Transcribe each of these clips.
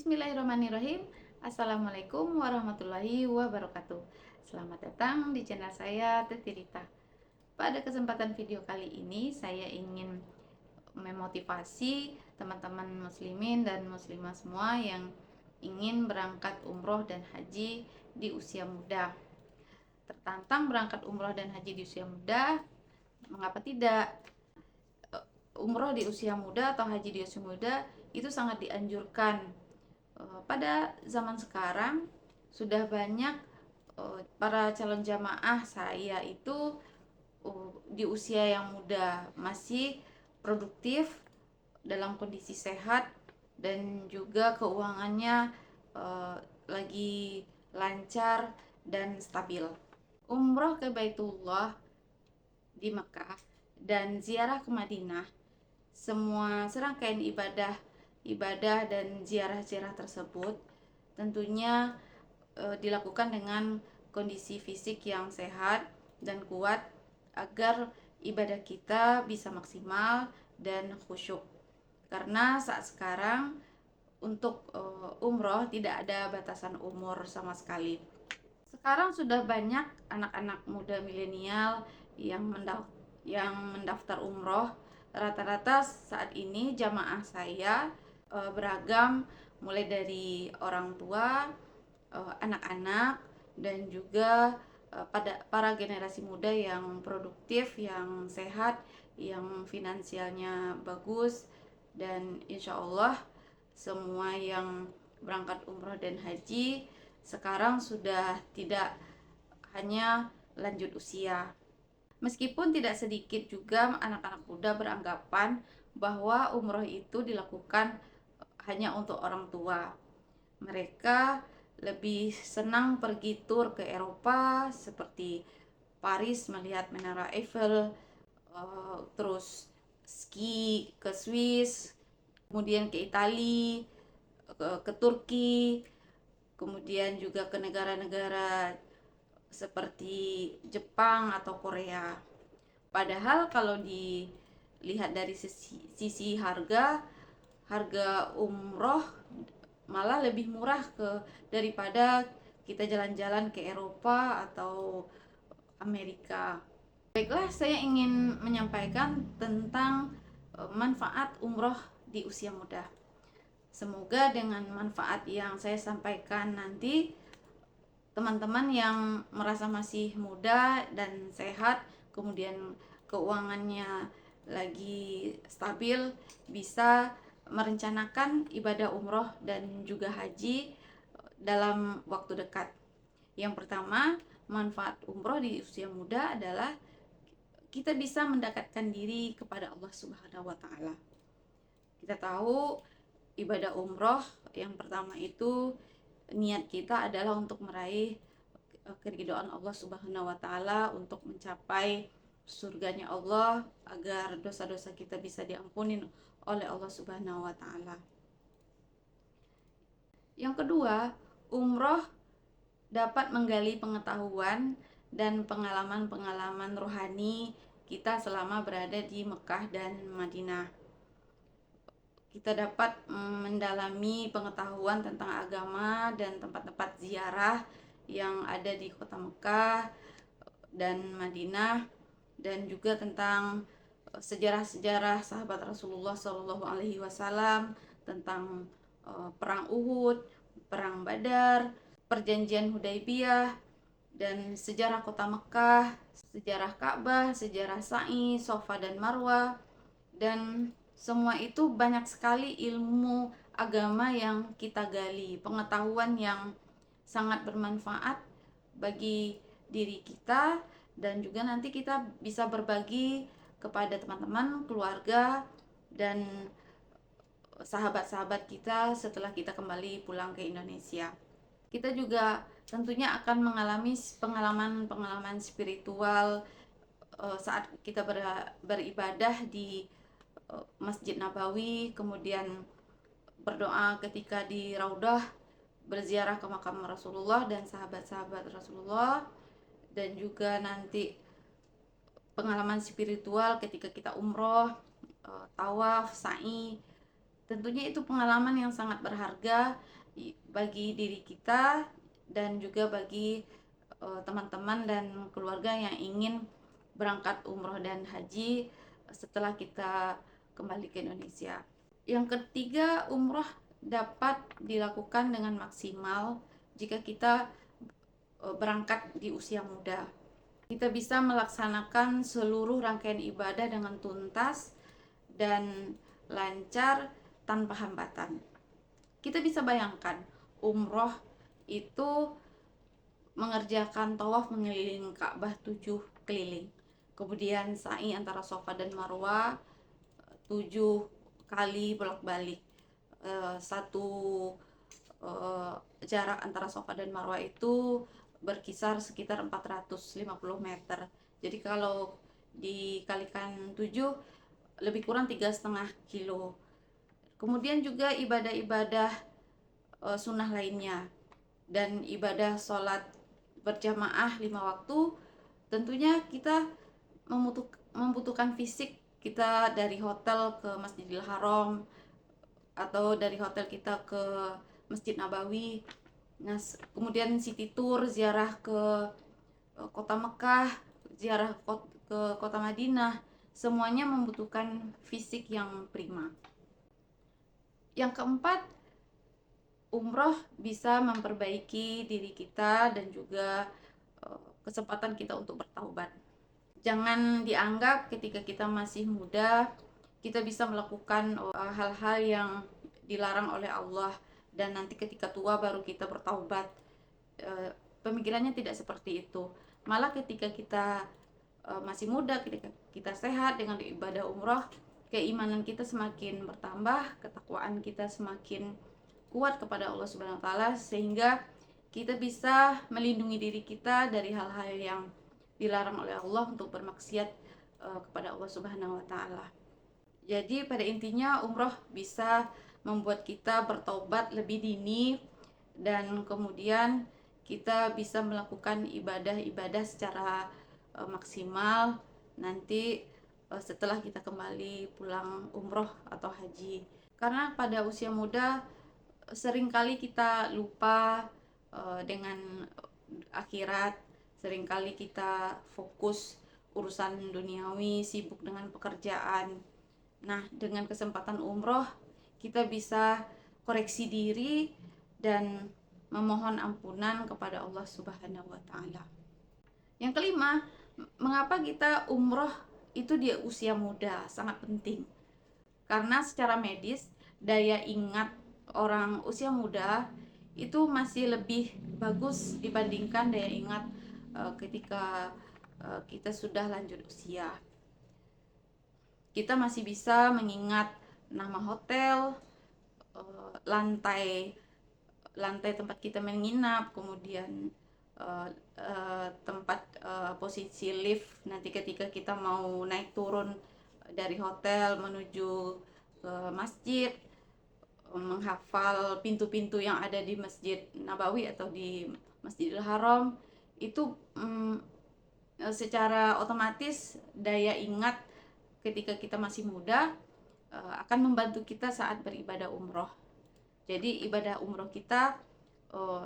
Bismillahirrahmanirrahim. Assalamualaikum warahmatullahi wabarakatuh. Selamat datang di channel saya, Teti Rita. Pada kesempatan video kali ini saya ingin memotivasi teman-teman muslimin dan muslimah semua yang ingin berangkat umroh dan haji di usia muda. Tertantang berangkat umroh dan haji di usia muda, mengapa tidak? Umroh di usia muda atau haji di usia muda itu sangat dianjurkan. Pada zaman sekarang sudah banyak para calon jamaah saya itu di usia yang muda masih produktif, dalam kondisi sehat, dan juga keuangannya lagi lancar dan stabil. Umroh ke Baitullah di Mekah dan ziarah ke Madinah, semua serangkaian ibadah dan ziarah-ziarah tersebut tentunya dilakukan dengan kondisi fisik yang sehat dan kuat agar ibadah kita bisa maksimal dan khusyuk. Karena saat sekarang untuk umroh tidak ada batasan umur sama sekali. Sekarang sudah banyak anak-anak muda milenial yang mendaftar umroh. Rata-rata saat ini jamaah saya beragam, mulai dari orang tua, anak-anak, dan juga pada para generasi muda yang produktif, yang sehat, yang finansialnya bagus, dan insya Allah semua yang berangkat umroh dan haji sekarang sudah tidak hanya lanjut usia. Meskipun tidak sedikit juga anak-anak muda beranggapan bahwa umroh itu dilakukan hanya untuk orang tua. Mereka lebih senang pergi tur ke Eropa seperti Paris melihat Menara Eiffel, terus ski ke Swiss, kemudian ke Italia, ke Turki, kemudian juga ke negara-negara seperti Jepang atau Korea. Padahal kalau dilihat dari sisi harga umroh malah lebih murah daripada kita jalan-jalan ke Eropa atau Amerika. Baiklah, saya ingin menyampaikan tentang manfaat umroh di usia muda. Semoga dengan manfaat yang saya sampaikan nanti, teman-teman yang merasa masih muda dan sehat, kemudian keuangannya lagi stabil, bisa merencanakan ibadah umroh dan juga haji dalam waktu dekat. Yang pertama, manfaat umroh di usia muda adalah kita bisa mendekatkan diri kepada Allah Subhanahu wa Ta'ala. Kita tahu ibadah umroh yang pertama itu niat kita adalah untuk meraih keridhaan Allah Subhanahu wa Ta'ala, untuk mencapai surganya Allah, agar dosa-dosa kita bisa diampuni oleh Allah Subhanahu wa Ta'ala. Yang kedua, umroh dapat menggali pengetahuan dan pengalaman-pengalaman rohani kita selama berada di Mekah dan Madinah. Kita dapat mendalami pengetahuan tentang agama dan tempat-tempat ziarah yang ada di kota Mekah dan Madinah, dan juga tentang sejarah-sejarah sahabat Rasulullah Shallallahu Alaihi Wasallam, tentang perang Uhud, perang Badar, perjanjian Hudaybiyah, dan sejarah kota Mekah, sejarah Ka'bah, sejarah Sa'i, Safa dan Marwah. Dan semua itu banyak sekali ilmu agama yang kita gali, pengetahuan yang sangat bermanfaat bagi diri kita, dan juga nanti kita bisa berbagi kepada teman-teman, keluarga, dan sahabat-sahabat kita setelah kita kembali pulang ke Indonesia. Kita juga tentunya akan mengalami pengalaman-pengalaman spiritual saat kita beribadah di Masjid Nabawi, kemudian berdoa ketika di Raudah, berziarah ke makam Rasulullah dan sahabat-sahabat Rasulullah, dan juga nanti pengalaman spiritual ketika kita umroh, tawaf, sa'i, Tentunya itu pengalaman yang sangat berharga bagi diri kita dan juga bagi teman-teman dan keluarga yang ingin berangkat umroh dan haji setelah kita kembali ke Indonesia. Yang ketiga, umroh dapat dilakukan dengan maksimal jika kita berangkat di usia muda. Kita bisa melaksanakan seluruh rangkaian ibadah dengan tuntas dan lancar tanpa hambatan. Kita bisa bayangkan, umroh itu mengerjakan tawaf mengelilingi Ka'bah 7 keliling. Kemudian sa'i antara Safa dan Marwa 7 kali bolak-balik. Satu jarak antara Safa dan Marwa itu berkisar sekitar 450 meter. Jadi kalau dikalikan 7 lebih kurang 3,5 kilo. Kemudian juga ibadah-ibadah sunnah lainnya dan ibadah sholat berjamaah 5 waktu. Tentunya kita membutuhkan fisik. Kita dari hotel ke Masjidil Haram atau dari hotel kita ke Masjid Nabawi. Nah, kemudian city tour, ziarah ke kota Mekah, ziarah ke kota Madinah, semuanya membutuhkan fisik yang prima. Yang keempat, umroh bisa memperbaiki diri kita dan juga kesempatan kita untuk bertaubat. Jangan dianggap ketika kita masih muda kita bisa melakukan hal-hal yang dilarang oleh Allah dan nanti ketika tua baru kita bertaubat. Pemikirannya tidak seperti itu. Malah ketika kita masih muda, ketika kita sehat dengan ibadah umroh, keimanan kita semakin bertambah, ketakwaan kita semakin kuat kepada Allah Subhanahu wa taala, sehingga kita bisa melindungi diri kita dari hal-hal yang dilarang oleh Allah untuk bermaksiat kepada Allah Subhanahu wa taala. Jadi pada intinya umroh bisa membuat kita bertobat lebih dini dan kemudian kita bisa melakukan ibadah-ibadah secara maksimal nanti setelah kita kembali pulang umroh atau haji. Karena pada usia muda seringkali kita lupa dengan akhirat, seringkali kita fokus urusan duniawi, sibuk dengan pekerjaan. Nah, dengan kesempatan umroh kita bisa koreksi diri dan memohon ampunan kepada Allah Subhanahu wa taala. Yang kelima, mengapa kita umroh itu di usia muda sangat penting? Karena secara medis daya ingat orang usia muda itu masih lebih bagus dibandingkan daya ingat ketika kita sudah lanjut usia. Kita masih bisa mengingat nama hotel, lantai tempat kita menginap, kemudian tempat posisi lift nanti ketika kita mau naik turun dari hotel menuju ke masjid, menghafal pintu-pintu yang ada di Masjid Nabawi atau di Masjidil Haram. Itu secara otomatis daya ingat ketika kita masih muda akan membantu kita saat beribadah umroh. Jadi ibadah umroh kita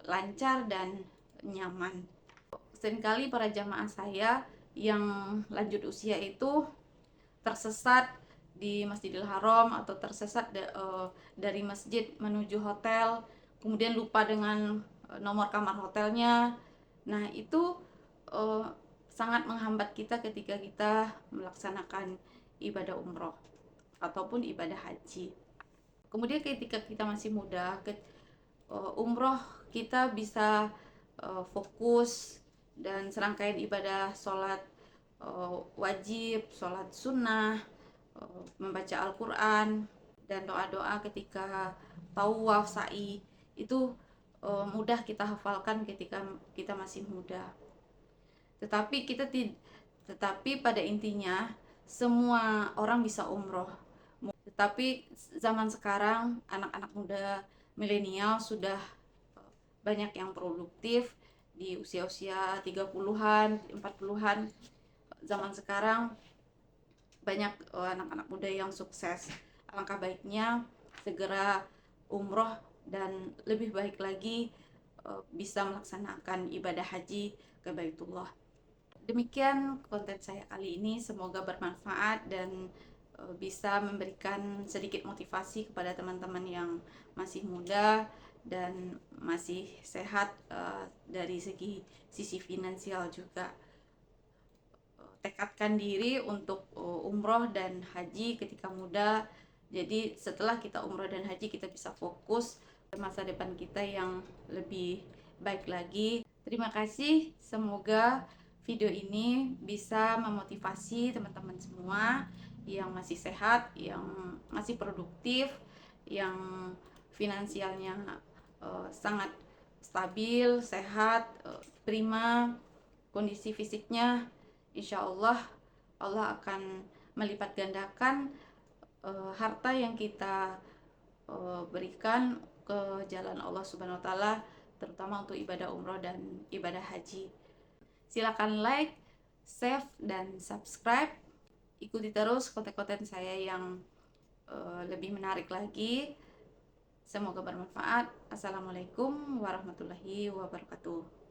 lancar dan nyaman. Seringkali para jamaah saya yang lanjut usia itu tersesat di Masjidil Haram atau tersesat dari masjid menuju hotel, kemudian lupa dengan nomor kamar hotelnya. Nah, itu sangat menghambat kita ketika kita melaksanakan ibadah umroh ataupun ibadah haji. Kemudian ketika kita masih muda, umroh kita bisa fokus dan serangkaian ibadah sholat wajib, sholat sunnah, membaca Al-Quran dan doa-doa ketika tawaf, sa'i itu mudah kita hafalkan ketika kita masih muda. Tetapi pada intinya semua orang bisa umroh. Tetapi zaman sekarang anak-anak muda milenial sudah banyak yang produktif di usia-usia 30-an, 40-an. Zaman sekarang banyak anak-anak muda yang sukses. Alangkah baiknya segera umroh dan lebih baik lagi bisa melaksanakan ibadah haji ke Baitullah. Demikian konten saya kali ini, semoga bermanfaat dan bisa memberikan sedikit motivasi kepada teman-teman yang masih muda dan masih sehat dari sisi finansial juga. Tekadkan diri untuk umroh dan haji ketika muda. Jadi setelah kita umroh dan haji, kita bisa fokus ke masa depan kita yang lebih baik lagi. Terima kasih, semoga video ini bisa memotivasi teman-teman semua yang masih sehat, yang masih produktif, yang finansialnya sangat stabil, sehat, prima, kondisi fisiknya. Insya Allah Allah akan melipat gandakan harta yang kita berikan ke jalan Allah Subhanahu wa taala, terutama untuk ibadah umroh dan ibadah haji. Silakan like, save dan subscribe. Ikuti terus konten-konten saya yang lebih menarik lagi. Semoga bermanfaat. Assalamualaikum warahmatullahi wabarakatuh.